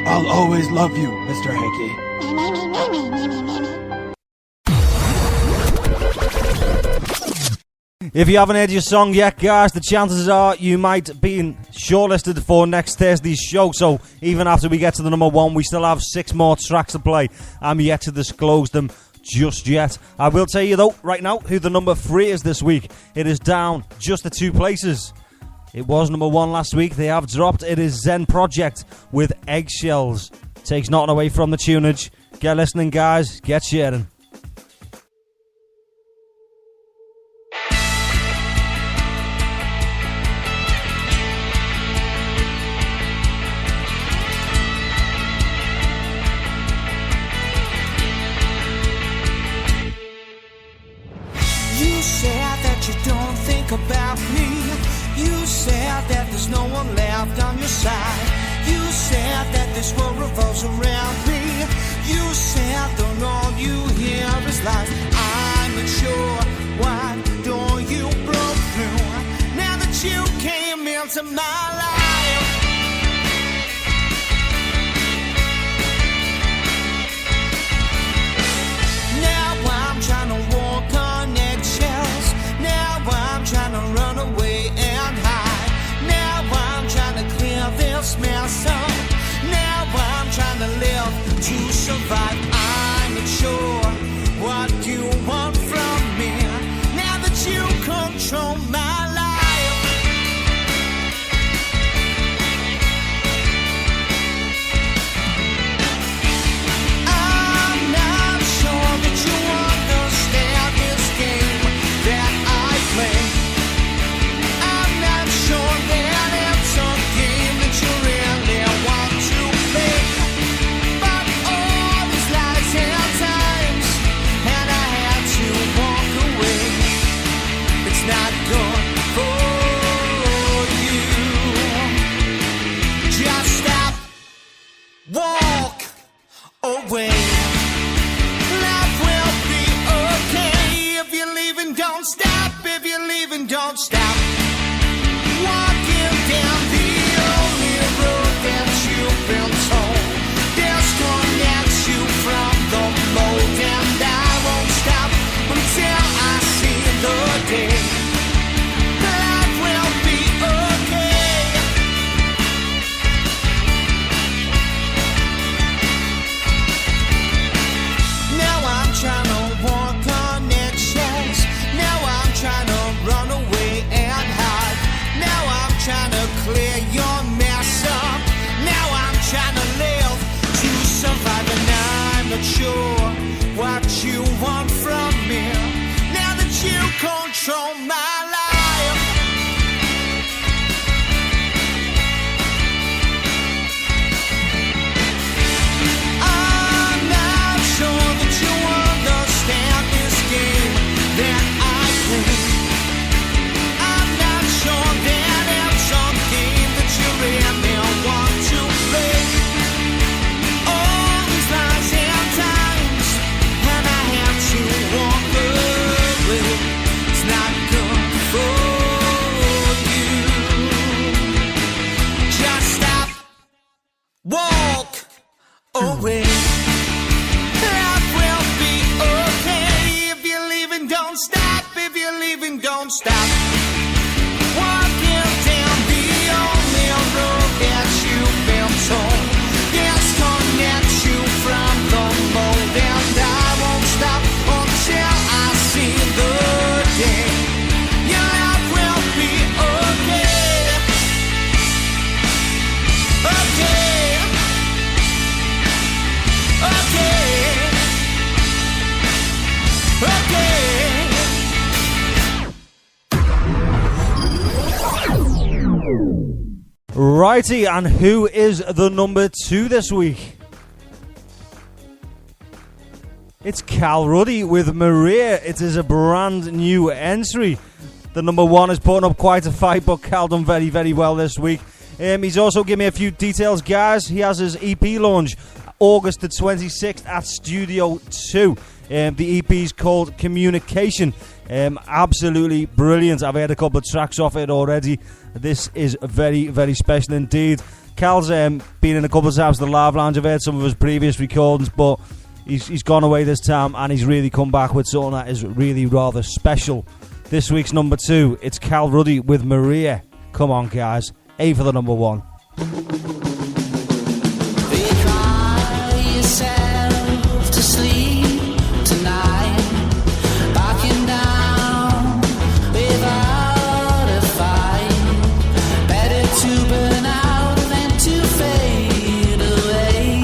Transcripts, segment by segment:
I'll always love you, Mr. Hanky. If you haven't heard your song yet, guys, the chances are you might be shortlisted for next Thursday's show. So even after we get to the number one, we still have 6 more tracks to play. I'm yet to disclose them just yet. I will tell you, though, right now, who the number 3 is this week. It is down just the 2 places. It was number 1 last week. They have dropped. It is Zen Project with Eggshells. Takes nothing away from the tunage. Get listening, guys. Get sharing. You said that you don't think about me. You said that there's no one left on your side. You said that this world revolves around me. You said that all you hear is lies. I'm not sure why don't you broke through now that you came into my life. Now I'm trying to walk on eggshells. Now I'm trying to run away and hide. Now I'm trying to clear this mess up. Now I'm trying to live to survive. I'm not sure what you want from me. Now that you control my life. I'm not sure that you understand this game that I play. I'm not sure that it's a game that you really want to play. But all these lies and times, and I had to walk away. It's not good for you. Just stop, walk away. Life will be okay. If you're leaving, don't stop. If you're leaving, don't stop. Walking down the only road that you've been told disconnects you from the mold, and I won't stop until I see the day. Life will be okay. don't stop. Walking down the only road that you've been told. Disconnect you from the mold, and I won't stop until I see the day. Your life will be okay. Okay. Righty, and who is the number 2 this week? It's Cal Ruddy with Maria. It is a brand new entry. The number 1 is putting up quite a fight, but Cal done very, very well this week. He's also given me a few details, guys. He has his EP launch August the 26th at Studio 2. The EP is called Communication. Absolutely brilliant. I've heard a couple of tracks off it already. This is very, very special indeed. Cal's been in a couple of times to the Live Lounge. I've heard some of his previous recordings, but he's gone away this time and he's really come back with something that is really rather special. This week's number 2, it's Cal Ruddy with Maria. Come on, guys. A for the number 1. To sleep tonight, backing down without a fight. Better to burn out than to fade away.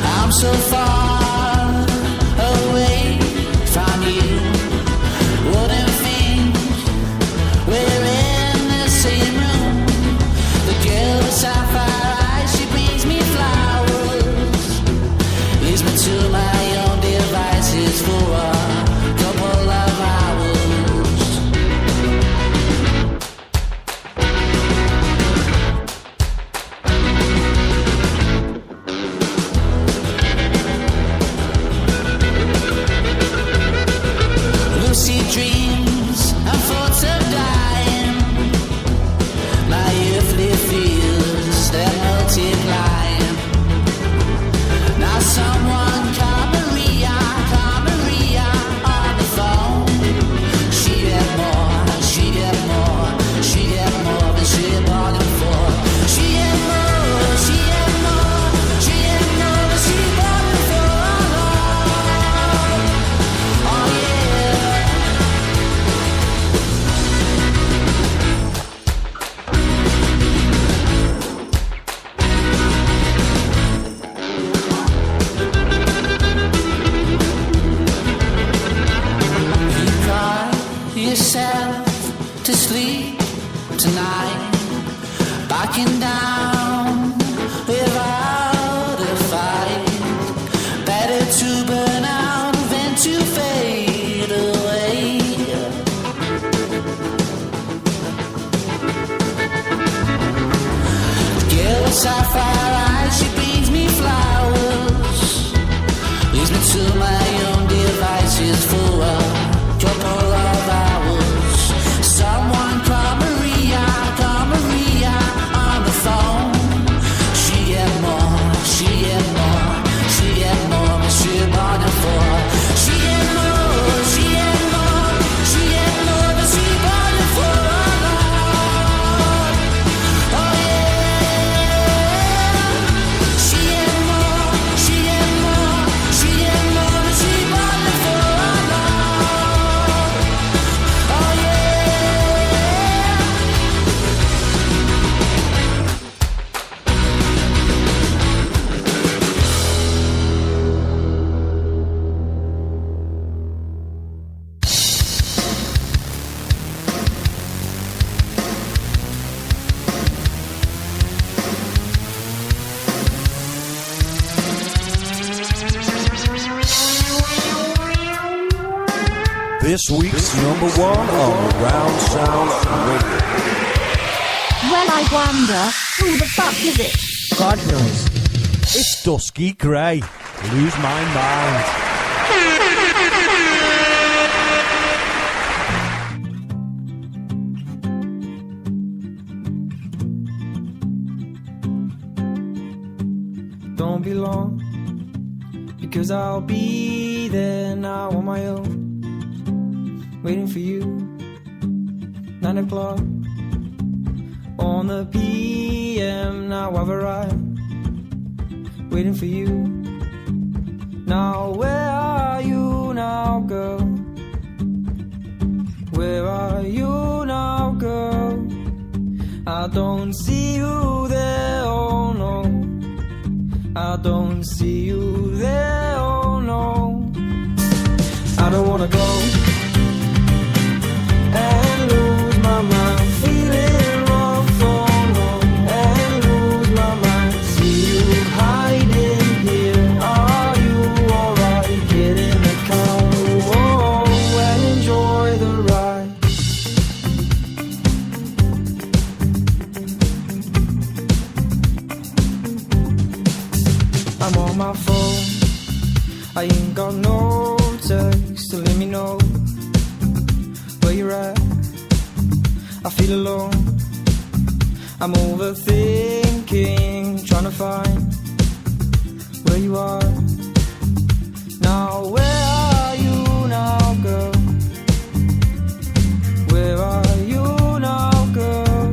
I'm so far away from you. Wouldn't think we're in the same room. Sapphire eyes, she brings me flowers, leads me to my own devices for a couple of hours. Lucid dreams and thoughts of dying, my earthly fears, they're multiplying. Now someone call Maria on the phone. She had more than she bargained for. She had more than she bargained for. Oh yeah. Yourself to sleep tonight, backing down without a fight. Better to burn out than to fade away. Girl with sapphire eyes, she brings me flowers, leads me to my own devices for a couple of hours. Someone call Maria on the phone. She had more than she bargained for. She had more than she bargained for. Oh yeah. She had more than she bargained for. Oh yeah. This week's number 1 on Round Sound Radio. Well, I wonder, who the fuck is it? God knows. It's Dusky Grey. Lose my mind. Don't be long, it because I'll be there now on my own, waiting for you. 9 o'clock on the PM, now I've arrived, waiting for you. Now where are you now, girl? Where are you now, girl? I don't see you there, oh no. I don't see you there, oh no. I don't wanna go and lose my mind, feeling rough, oh no, and lose my mind. See you hiding here, are you alright? Get in the car, oh, and enjoy the ride. I'm on my phone, I ain't got no text to let me know where you're at. I feel alone, I'm overthinking, trying to find where you are. Now where are you now, girl? Where are you now, girl?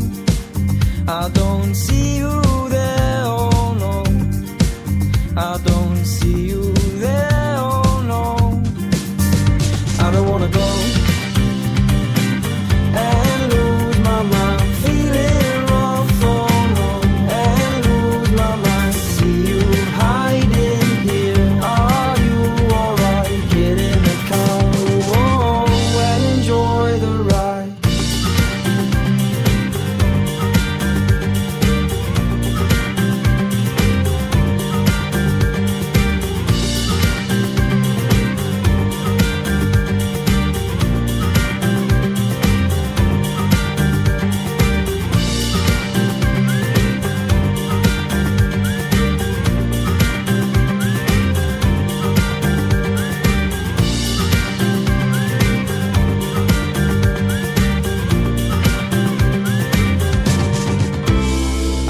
I don't see you there, oh no. I don't see you there, oh no. I don't wanna go and lose my mind, feeling rough, oh no, and lose my mind. See you hiding here, are you alright? Get in the car, oh, and enjoy the ride.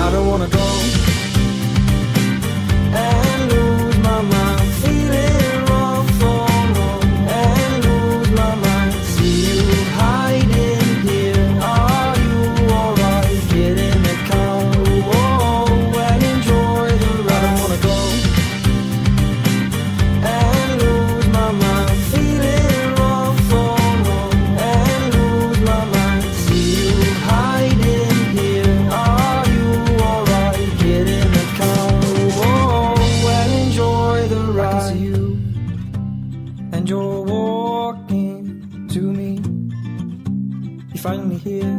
I don't wanna go and lose my mind, feeling rough, oh no, and lose my mind. See you hiding here, are you alright? Get in the car, oh, and enjoy the ride. I don't wanna go and lose my mind, feeling rough, oh no, and lose my mind. See you hiding here, are you alright? Get in the car, oh, and enjoy the ride. I can see you, and you're walking to me. You're finally here.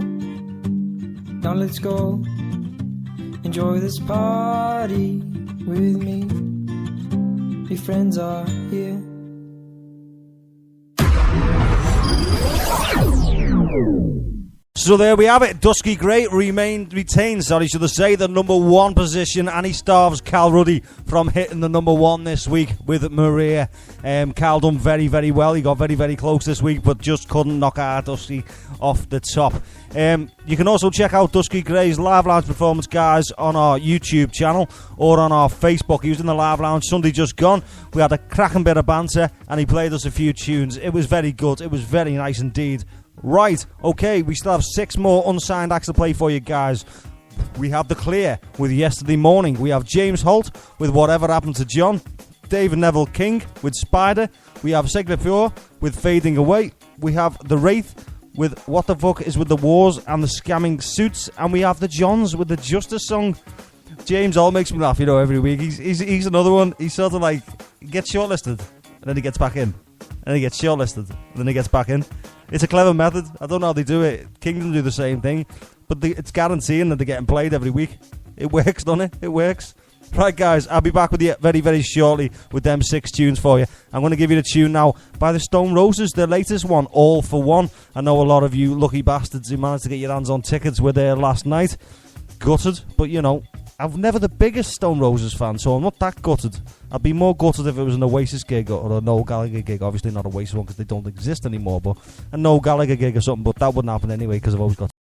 Now let's go. Enjoy this party with me. Your friends are here. So there we have it. Dusky Grey retains, should I say, the number 1 position, and he starves Cal Ruddy from hitting the number 1 this week with Maria. Cal done very, very well. He got very, very close this week, but just couldn't knock our Dusky off the top. You can also check out Dusky Grey's Live Lounge performance, guys, on our YouTube channel or on our Facebook. He was in the Live Lounge Sunday just gone. We had a cracking bit of banter, and he played us a few tunes. It was very good. It was very nice indeed. Right, okay, we still have 6 more unsigned acts to play for you guys. We have The Clear with Yesterday Morning. We have James Holt with Whatever Happened to John. David Neville King with Spider. We have Sigrid Fjord with Fading Away. We have The Wraith with What the Fuck Is With the Wars and the Scamming Suits. And we have The Johns with the Justice Song. James Holt makes me laugh, every week. He's another one. He's sort of like, he gets shortlisted and then he gets back in. And he gets shortlisted and then he gets back in. It's a clever method. I don't know how they do it. Kingdom do the same thing. But it's guaranteeing that they're getting played every week. It works, doesn't it? It works. Right, guys, I'll be back with you very, very shortly with them 6 tunes for you. I'm going to give you the tune now by the Stone Roses, their latest one, All for One. I know a lot of you lucky bastards who managed to get your hands on tickets were there last night. Gutted, but I'm never the biggest Stone Roses fan, so I'm not that gutted. I'd be more gutted if it was an Oasis gig or a Noel Gallagher gig. Obviously not Oasis one because they don't exist anymore, but a Noel Gallagher gig or something, but that wouldn't happen anyway because I've always got